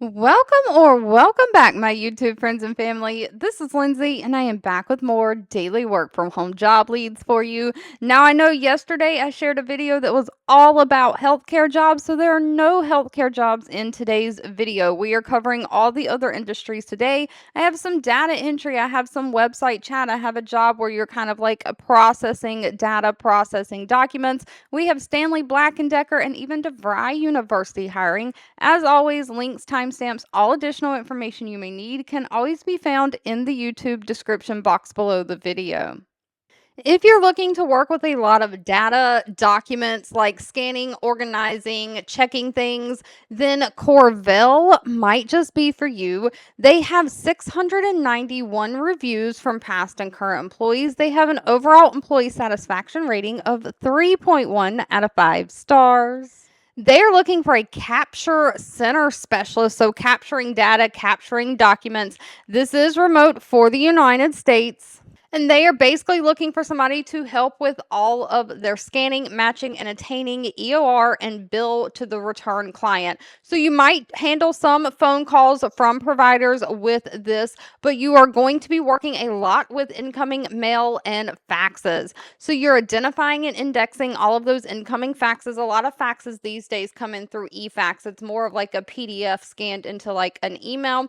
Welcome back, my YouTube friends and family. This is Lindsay, and I am back with more daily work from home job leads for you. Now, I know yesterday I shared a video that was all about healthcare jobs, so there are no healthcare jobs in today's video. We are covering all the other industries today. I have some data entry, I have some website chat, I have a job where you're kind of like processing data, processing documents. We have Stanley Black and Decker and even DeVry University hiring. As always, links, timestamps, all additional information you may need can always be found in the YouTube description box below the video. If you're looking to work with a lot of data, documents like scanning, organizing, checking things, then Corvel might just be for you. They have 691 reviews from past and current employees. They have an overall employee satisfaction rating of 3.1 out of 5 stars. They're looking for a capture center specialist, so capturing data, capturing documents. This is remote for the United States. And they are basically looking for somebody to help with all of their scanning, matching, and attaining EOR and bill to the return client. So you might handle some phone calls from providers with this, but you are going to be working a lot with incoming mail and faxes. So you're identifying and indexing all of those incoming faxes. A lot of faxes these days come in through eFax. It's more of like a PDF scanned into like an email.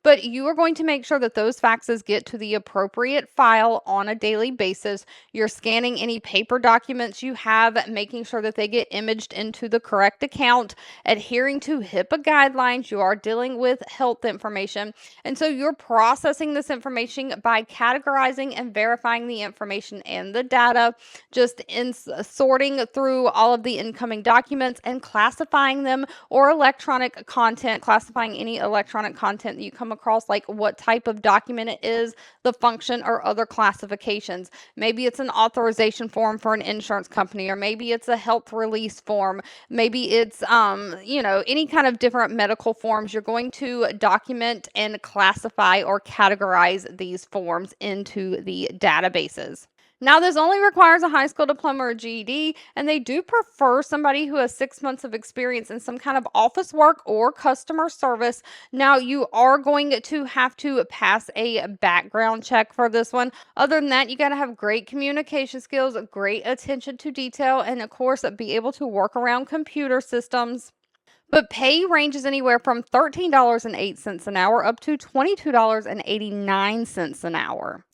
But you are going to make sure that those faxes get to the appropriate file on a daily basis. You're scanning any paper documents you have, making sure that they get imaged into the correct account, adhering to HIPAA guidelines. You are dealing with health information. And so you're processing this information by categorizing and verifying the information and the data, just in sorting through all of the incoming documents and classifying them, or electronic content, classifying any electronic content that you come across, like what type of document it is, the function, or other classifications. Maybe it's an authorization form for an insurance company, or maybe it's a health release form. Maybe it's, any kind of different medical forms. You're going to document and classify or categorize these forms into the databases. Now, this only requires a high school diploma or GED, and they do prefer somebody who has 6 months of experience in some kind of office work or customer service. Now, you are going to have to pass a background check for this one. Other than that, you got to have great communication skills, great attention to detail, and of course, be able to work around computer systems. But pay ranges anywhere from $13.08 an hour up to $22.89 an hour.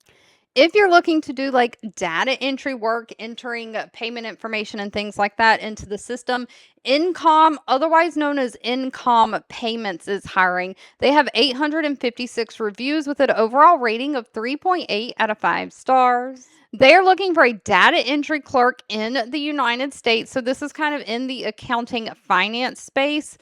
If you're looking to do like data entry work, entering payment information and things like that into the system, Incomm, otherwise known as Incomm Payments, is hiring. They have 856 reviews with an overall rating of 3.8 out of 5 stars. They are looking for a data entry clerk in the United States. So this is kind of in the accounting finance space.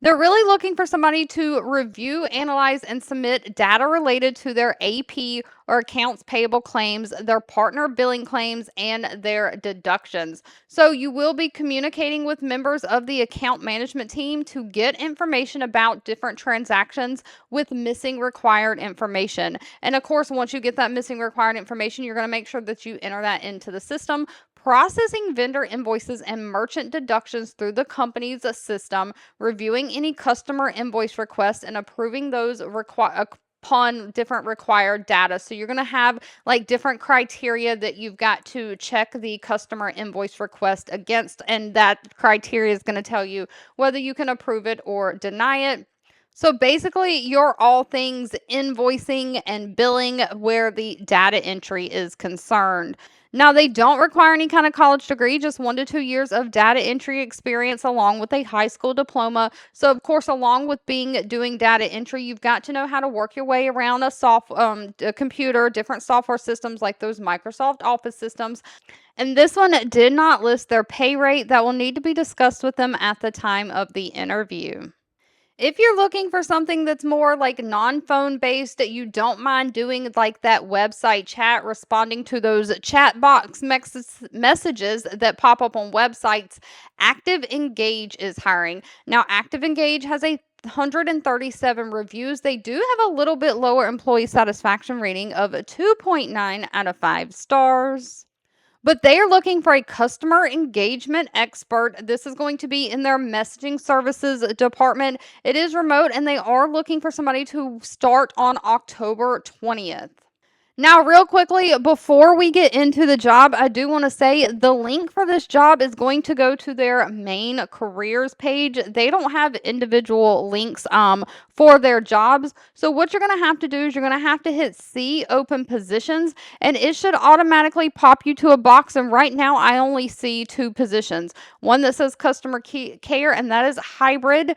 They're really looking for somebody to review, analyze, and submit data related to their AP or accounts payable claims, their partner billing claims, and their deductions. So you will be communicating with members of the account management team to get information about different transactions with missing required information. And of course, once you get that missing required information, you're going to make sure that you enter that into the system. Processing vendor invoices and merchant deductions through the company's system, reviewing any customer invoice requests, and approving those upon different required data. So you're going to have like different criteria that you've got to check the customer invoice request against, and that criteria is going to tell you whether you can approve it or deny it. So basically, you're all things invoicing and billing where the data entry is concerned. Now, they don't require any kind of college degree, just 1 to 2 years of data entry experience along with a high school diploma. So, of course, along with doing data entry, you've got to know how to work your way around a computer, different software systems like those Microsoft Office systems. And this one did not list their pay rate. That will need to be discussed with them at the time of the interview. If you're looking for something that's more like non-phone based, that you don't mind doing like that website chat, responding to those chat box messages that pop up on websites, ActiveEngage is hiring. Now, ActiveEngage has a 137 reviews. They do have a little bit lower employee satisfaction rating of 2.9 out of 5 stars. But they are looking for a customer engagement expert. This is going to be in their messaging services department. It is remote and they are looking for somebody to start on October 20th. Now, real quickly, before we get into the job, I do want to say the link for this job is going to go to their main careers page. They don't have individual links for their jobs. So what you're going to have to do is you're going to have to hit see open positions and it should automatically pop you to a box. And right now I only see two positions. One that says customer care and that is hybrid.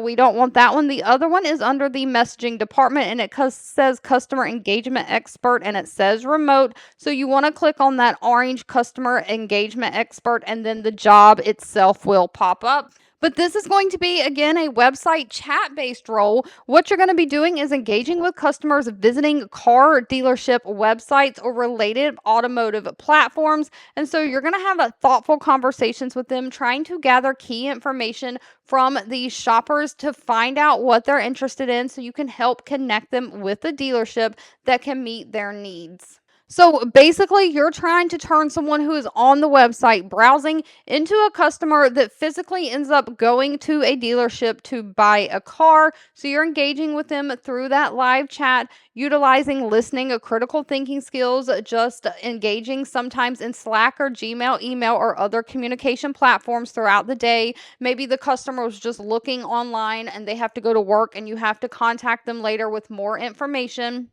We don't want that one. The other one is under the messaging department and it says customer engagement expert and it says remote. So you want to click on that orange customer engagement expert and then the job itself will pop up. But this is going to be, again, a website chat based role. What you're going to be doing is engaging with customers visiting car dealership websites or related automotive platforms. And so you're going to have thoughtful conversations with them, trying to gather key information from these shoppers to find out what they're interested in so you can help connect them with a dealership that can meet their needs. So basically, you're trying to turn someone who is on the website browsing into a customer that physically ends up going to a dealership to buy a car. So you're engaging with them through that live chat, utilizing listening, critical thinking skills, just engaging sometimes in Slack or Gmail, email, or other communication platforms throughout the day. Maybe the customer was just looking online and they have to go to work and you have to contact them later with more information.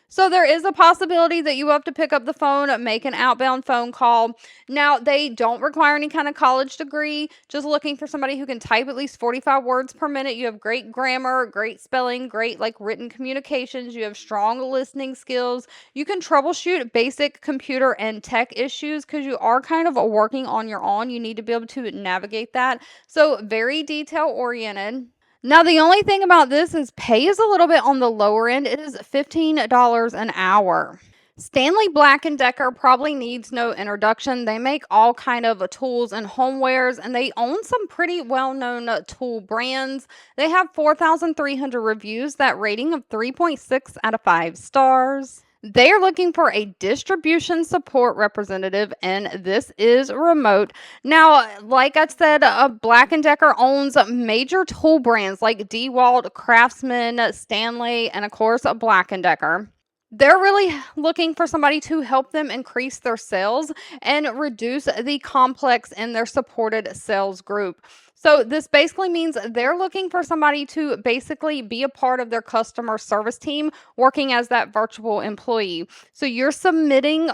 So there is a possibility that you have to pick up the phone, make an outbound phone call. Now, they don't require any kind of college degree, just looking for somebody who can type at least 45 words per minute. You have great grammar, great spelling, great written communications. You have strong listening skills. You can troubleshoot basic computer and tech issues because you are kind of working on your own. You need to be able to navigate that. So very detail oriented. Now, the only thing about this is pay is a little bit on the lower end. It is $15 an hour. Stanley Black& Decker probably needs no introduction. They make all kind of tools and homewares, and they own some pretty well-known tool brands. They have 4,300 reviews, that rating of 3.6 out of 5 stars. They are looking for a distribution support representative, and this is remote. Now, like I said, Black & Decker owns major tool brands like DeWalt, Craftsman, Stanley, and of course, Black & Decker. They're really looking for somebody to help them increase their sales and reduce the complex in their supported sales group. So this basically means they're looking for somebody to basically be a part of their customer service team, working as that virtual employee. So you're supporting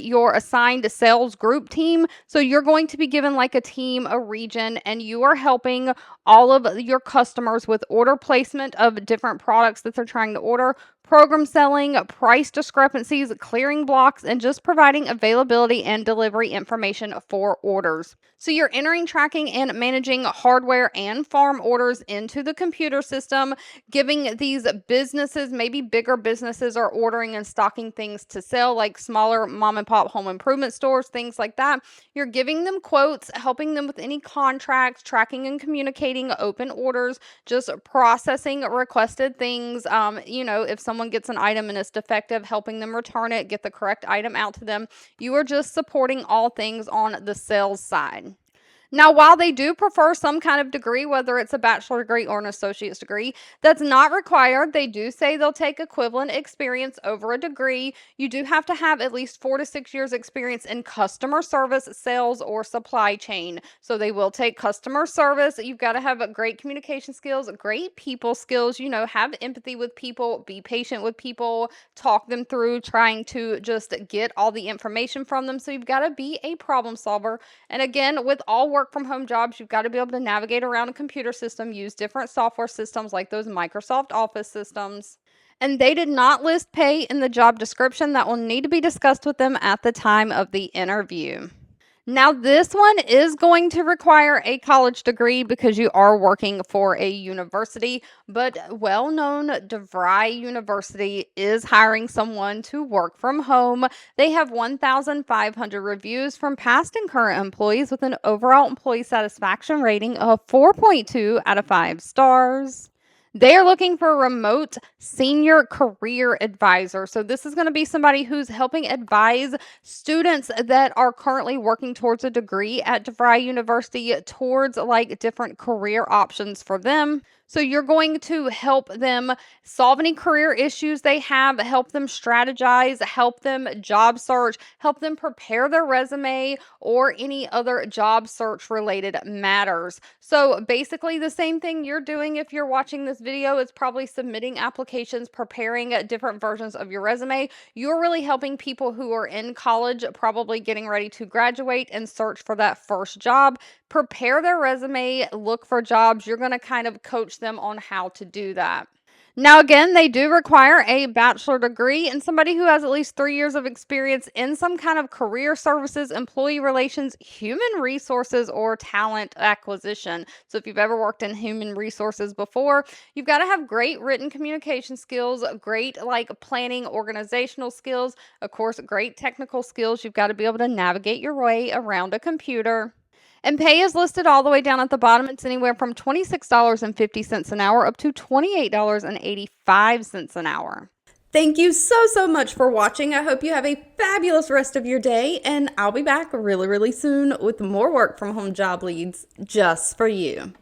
your assigned sales group team. So you're going to be given a team, a region, and you are helping all of your customers with order placement of different products that they're trying to order, program selling, price discrepancies, clearing blocks, and just providing availability and delivery information for orders. So you're entering, tracking, and managing hardware and farm orders into the computer system, giving these businesses, maybe bigger businesses, are ordering and stocking things to sell, like smaller mom and pop home improvement stores, things like that. You're giving them quotes, helping them with any contracts, tracking and communicating open orders, just processing requested things. If someone gets an item and it's defective, helping them return it, get the correct item out to them. You are just supporting all things on the sales side. Now, while they do prefer some kind of degree, whether it's a bachelor degree or an associate's degree, that's not required. They do say they'll take equivalent experience over a degree. You do have to have at least 4 to 6 years experience in customer service, sales, or supply chain. So they will take customer service. You've got to have great communication skills, great people skills, have empathy with people, be patient with people, talk them through trying to just get all the information from them. So you've got to be a problem solver. And again, with all work from home jobs, you've got to be able to navigate around a computer system, use different software systems like those Microsoft Office systems. And they did not list pay in the job description. That will need to be discussed with them at the time of the interview. Now, this one is going to require a college degree because you are working for a university, but well-known DeVry University is hiring someone to work from home. They have 1,500 reviews from past and current employees with an overall employee satisfaction rating of 4.2 out of 5 stars. They are looking for a remote senior career advisor. So, this is going to be somebody who's helping advise students that are currently working towards a degree at DeVry University towards like different career options for them. So, you're going to help them solve any career issues they have, help them strategize, help them job search, help them prepare their resume or any other job search related matters. So basically the same thing you're doing if you're watching this video is probably submitting applications, preparing different versions of your resume. You're really helping people who are in college, probably getting ready to graduate and search for that first job, prepare their resume, look for jobs. You're going to kind of coach them on how to do that. Now, again, they do require a bachelor degree and somebody who has at least 3 years of experience in some kind of career services, employee relations, human resources, or talent acquisition. So, if you've ever worked in human resources before, you've got to have great written communication skills, great like planning, organizational skills, of course, great technical skills. You've got to be able to navigate your way around a computer. And pay is listed all the way down at the bottom. It's anywhere from $26.50 an hour up to $28.85 an hour. Thank you so much for watching. I hope you have a fabulous rest of your day, and I'll be back really soon with more work from home job leads just for you.